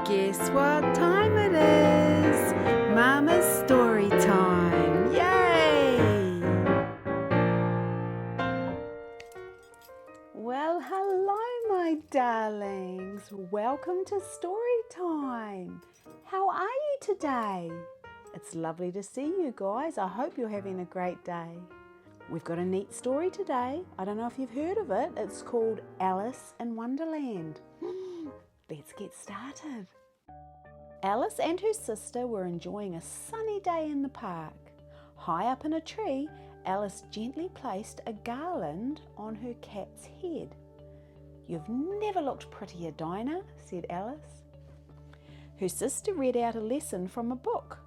Guess what time it is? Mama's story time. Yay! Well, hello my darlings. Welcome to story time. How are you today? It's lovely to see you guys. I hope you're having a great day. We've got a neat story today. I don't know if you've heard of it. It's called Alice in Wonderland. Let's get started. Alice and her sister were enjoying a sunny day in the park. High up in a tree, Alice gently placed a garland on her cat's head. "You've never looked prettier, Dinah," said Alice. Her sister read out a lesson from a book,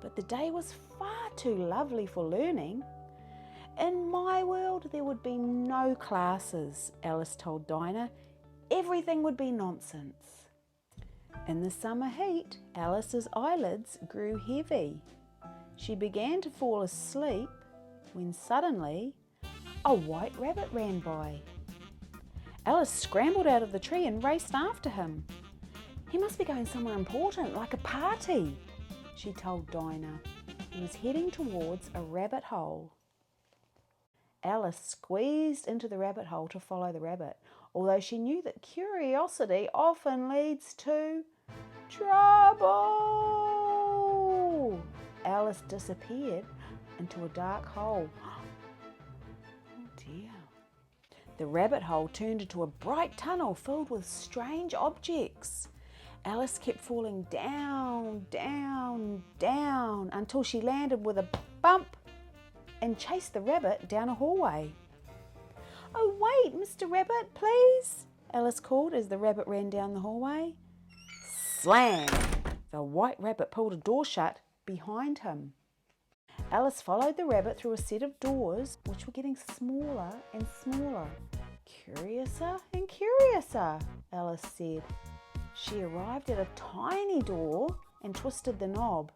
but the day was far too lovely for learning. "In my world, there would be no classes," Alice told Dinah. "Everything would be nonsense." In the summer heat, Alice's eyelids grew heavy. She began to fall asleep when suddenly a white rabbit ran by. Alice scrambled out of the tree and raced after him. "He must be going somewhere important, like a party," she told Dinah. He was heading towards a rabbit hole. Alice squeezed into the rabbit hole to follow the rabbit, although she knew that curiosity often leads to trouble. Alice disappeared into a dark hole. Oh dear. The rabbit hole turned into a bright tunnel filled with strange objects. Alice kept falling down, down, down until she landed with a bump and chased the rabbit down a hallway. "Oh wait, Mr. Rabbit, please," Alice called as the rabbit ran down the hallway. Slam! The white rabbit pulled a door shut behind him. Alice followed the rabbit through a set of doors which were getting smaller and smaller. "Curiouser and curiouser," Alice said. She arrived at a tiny door and twisted the knob.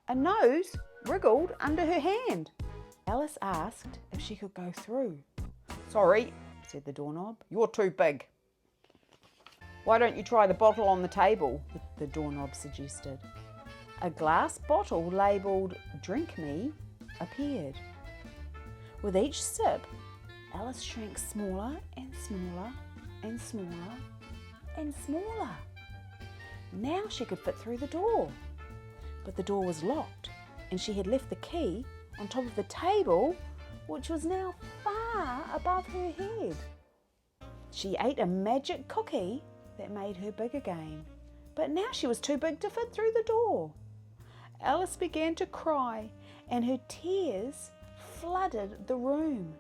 A nose wriggled under her hand. Alice asked if she could go through. "Sorry," said the doorknob, "you're too big." "Why don't you try the bottle on the table?" the doorknob suggested. A glass bottle labelled "Drink Me" appeared. With each sip, Alice shrank smaller and smaller and smaller and smaller. Now she could fit through the door. But the door was locked and she had left the key on top of the table, which was now far above her head. She ate a magic cookie that made her big again, but now she was too big to fit through the door. Alice began to cry and her tears flooded the room.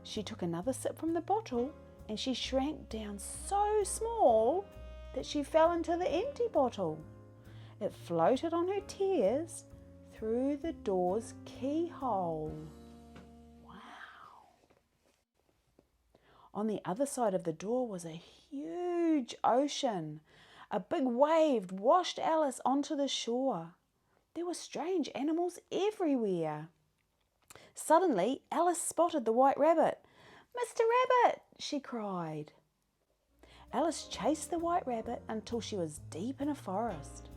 She took another sip from the bottle and she shrank down so small that she fell into the empty bottle. It floated on her tears through the door's keyhole. Wow! On the other side of the door was a huge ocean. A big wave washed Alice onto the shore. There were strange animals everywhere. Suddenly, Alice spotted the white rabbit. "Mr. Rabbit!" she cried. Alice chased the white rabbit until she was deep in a forest.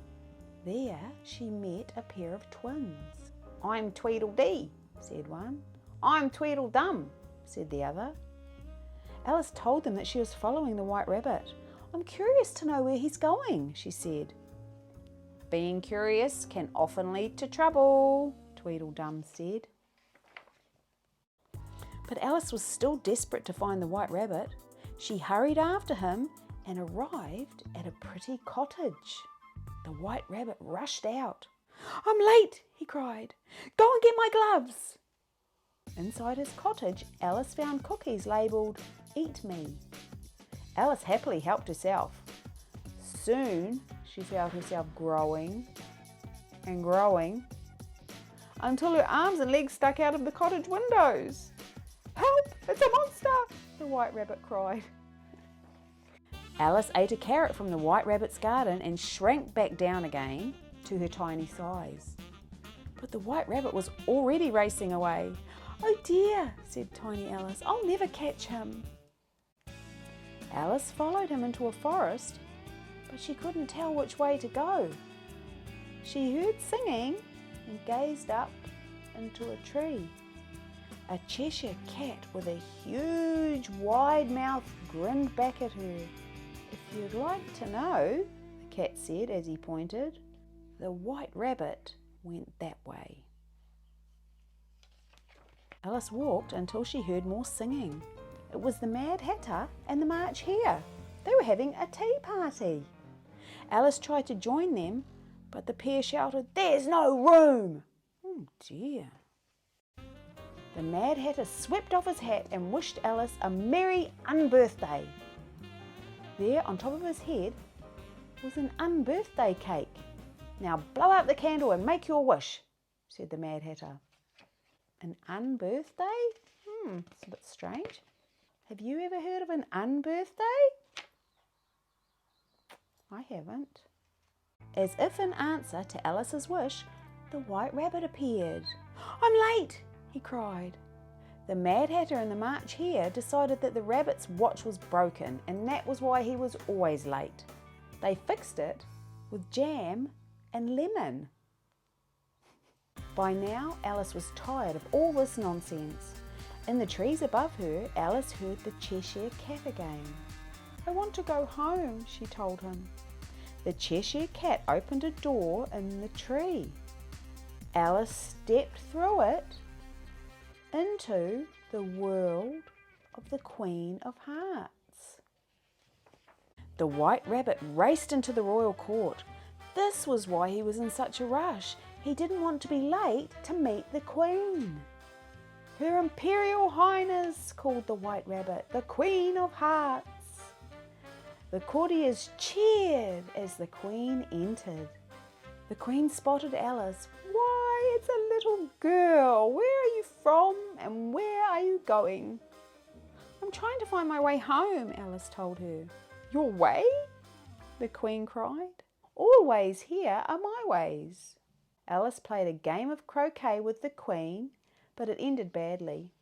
There she met a pair of twins. "I'm Tweedledee," said one. "I'm Tweedledum," said the other. Alice told them that she was following the white rabbit. "I'm curious to know where he's going," she said. "Being curious can often lead to trouble," Tweedledum said. But Alice was still desperate to find the white rabbit. She hurried after him and arrived at a pretty cottage. The white rabbit rushed out. "I'm late," he cried. "Go and get my gloves." Inside his cottage, Alice found cookies labelled "Eat Me." Alice happily helped herself. Soon she felt herself growing and growing until her arms and legs stuck out of the cottage windows. "Help! It's a monster!" the white rabbit cried. Alice ate a carrot from the white rabbit's garden and shrank back down again to her tiny size. But the white rabbit was already racing away. "Oh dear," said tiny Alice, "I'll never catch him." Alice followed him into a forest but she couldn't tell which way to go. She heard singing and gazed up into a tree. A Cheshire cat with a huge wide mouth grinned back at her. "If you'd like to know," the cat said as he pointed. The White Rabbit went that way. Alice walked until she heard more singing. It was the Mad Hatter and the March Hare. They were having a tea party. Alice tried to join them, but the pair shouted, "There's no room!" Oh dear. The Mad Hatter swept off his hat and wished Alice a merry unbirthday. There on top of his head was an unbirthday cake. "Now blow out the candle and make your wish," said the Mad Hatter. An unbirthday? It's a bit strange. Have you ever heard of an unbirthday? I haven't. As if in answer to Alice's wish, the White Rabbit appeared. "I'm late!" he cried. The Mad Hatter and the March Hare decided that the rabbit's watch was broken and that was why he was always late. They fixed it with jam and lemon. By now, Alice was tired of all this nonsense. In the trees above her, Alice heard the Cheshire Cat again. "I want to go home," she told him. The Cheshire Cat opened a door in the tree. Alice stepped through it into the world of the Queen of Hearts. The White Rabbit raced into the royal court. This was why he was in such a rush. He didn't want to be late to meet the Queen. "Her Imperial Highness," called the White Rabbit, "the Queen of Hearts." The courtiers cheered as the Queen entered. The Queen spotted Alice. "Why, it's a little girl. Where are you from and where are you going?" "I'm trying to find my way home," Alice told her. "Your way?" the Queen cried. "All ways here are my ways." Alice played a game of croquet with the Queen, but it ended badly.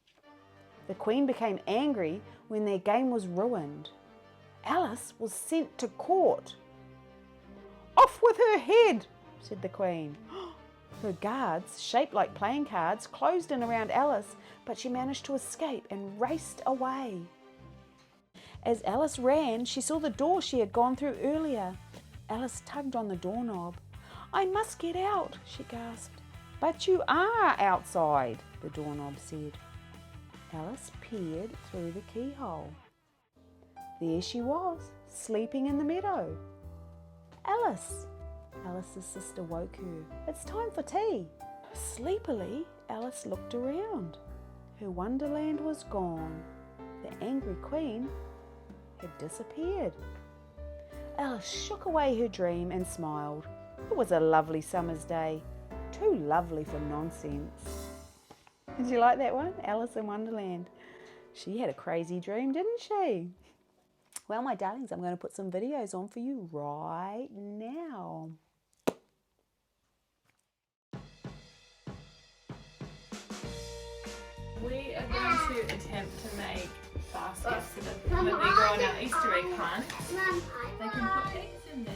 The Queen became angry when their game was ruined. Alice was sent to court. "Off with her head," said the Queen. Her guards, shaped like playing cards, closed in around Alice, but she managed to escape and raced away. As Alice ran, she saw the door she had gone through earlier. Alice tugged on the doorknob. "I must get out," she gasped. "But you are outside," the doorknob said. Alice peered through the keyhole. There she was, sleeping in the meadow. "Alice!" Alice's sister woke her. "It's time for tea." Sleepily, Alice looked around. Her Wonderland was gone. The angry Queen had disappeared. Alice shook away her dream and smiled. It was a lovely summer's day. Too lovely for nonsense. Did you like that one? Alice in Wonderland. She had a crazy dream, didn't she? Well, my darlings, I'm going to put some videos on for you right now. We are going to attempt to make baskets so that when they go on our Easter egg hunt, they can put eggs in there.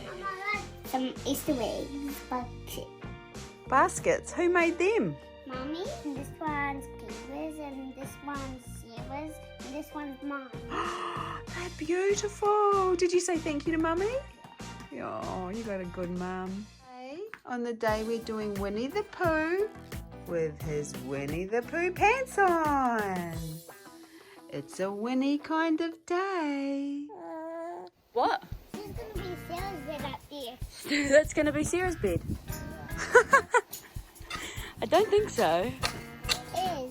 Easter eggs, but Baskets? Who made them? Mommy, and this one's Kiwa's, and this one's Sarah's, and this one's mine. They're beautiful. Did you say thank you to Mummy? Oh, you got a good mum. On the day we're doing Winnie the Pooh with his Winnie the Pooh pants on. It's a Winnie kind of day. What? This is going to be Sarah's bed up there. That's going to be Sarah's bed. I don't think so. It is.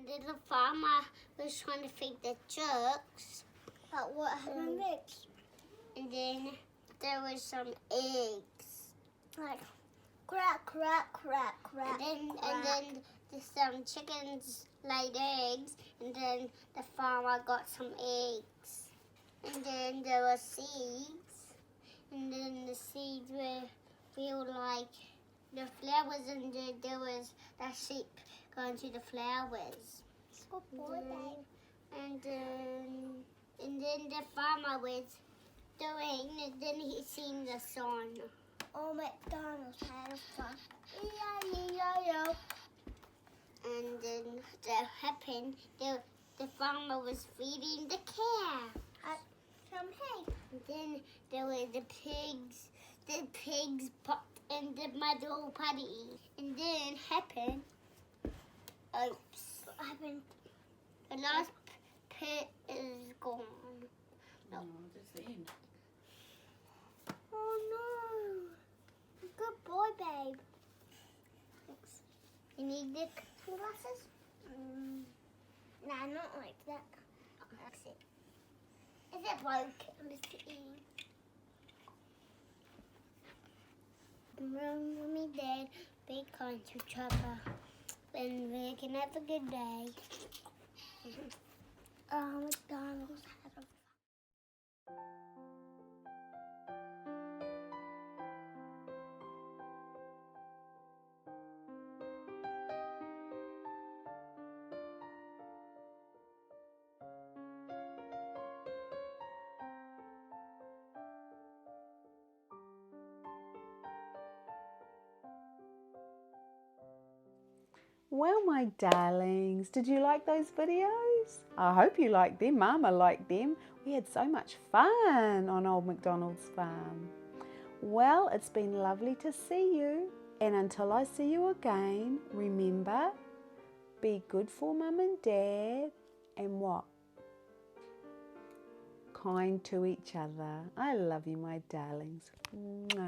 then the farmer was trying to feed the ducks. But what happened next? And then there was some eggs. Like crack, crack, crack, crack. And then some chickens laid eggs, and then the farmer got some eggs. And then there were seeds, and then the seeds feel like the flowers, and then there was the sheep going to the flowers. Good boy, babe. And then the farmer was doing, and then he seen the song. Oh, McDonald's had a farm. E-I-E-I-O. And then that happened. The farmer was feeding the cow some hay. And then there were the pigs. The pigs popped in the muddle putty. And then happened. Oops. What happened? The last pit is gone. No. Just the end. Oh no. Good boy, babe. Thanks. You need the glasses? Nah, not like that. That's it. Is it broken, Mr. E? Mommy, Dad, be kind to each other. And we can have a good day. McDonald's had a Well, my darlings, did you like those videos? I hope you liked them. Mama liked them. We had so much fun on Old MacDonald's farm. Well, it's been lovely to see you. And until I see you again, remember, be good for Mum and Dad. And what? Kind to each other. I love you, my darlings. Mwah.